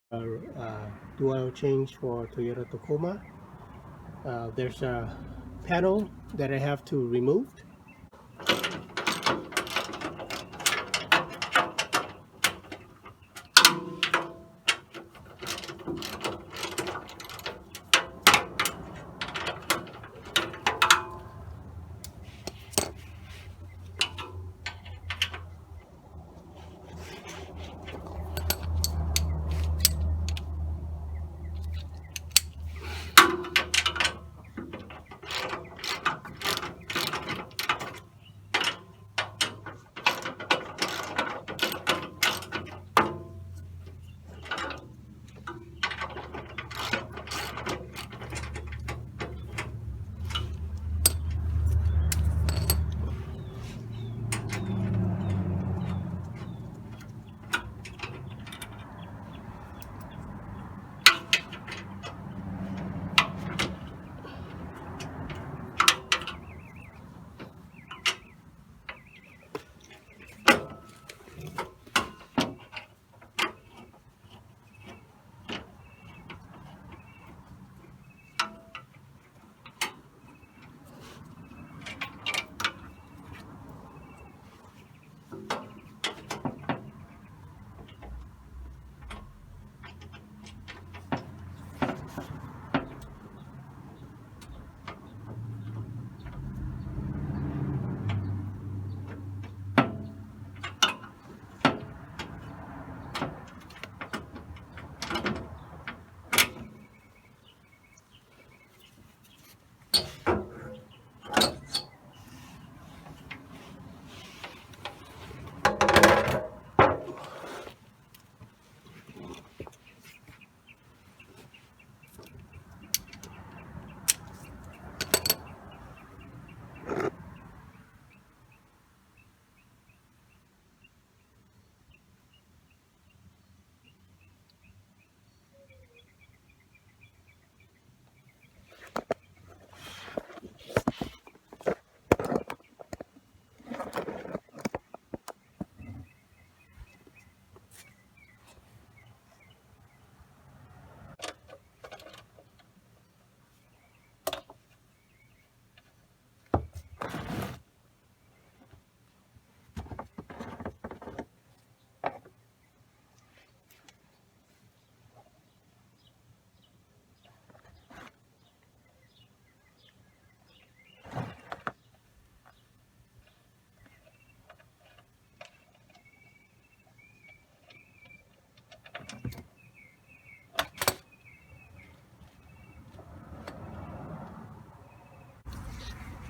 Do oil change for Toyota Tacoma. There's a panel that I have to remove.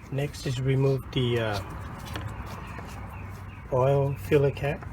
Next is remove the oil filler cap.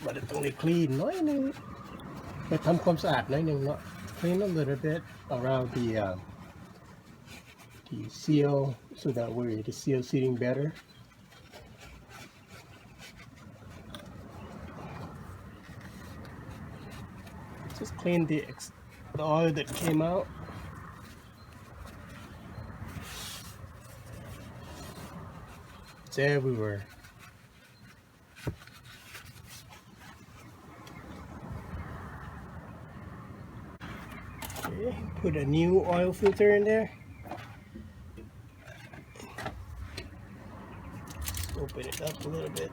But it's only clean น้อยนึงไปทำความสะอาดหน้อยนึงเนาะ clean a little bit around the seal so that way the seal sitting better. Just clean the oil that came out. It's everywhere. Okay, put a new oil filter in there. Open it up a little bit.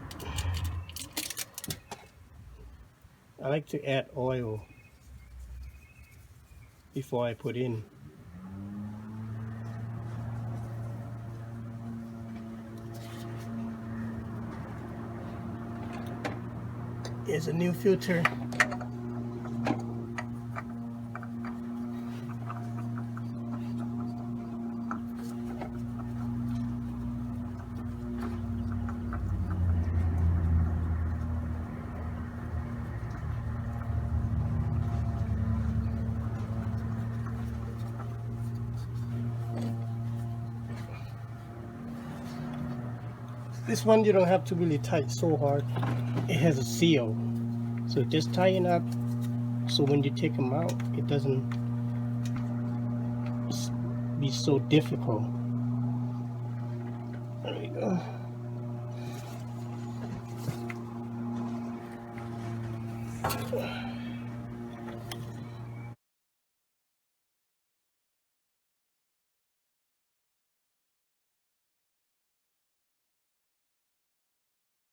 I like to add oil before I put in. Here's a new filter. This one you don't have to really tight so hard. It has a seal, so just tighten up so when you take them out it doesn't be so difficult. There we go.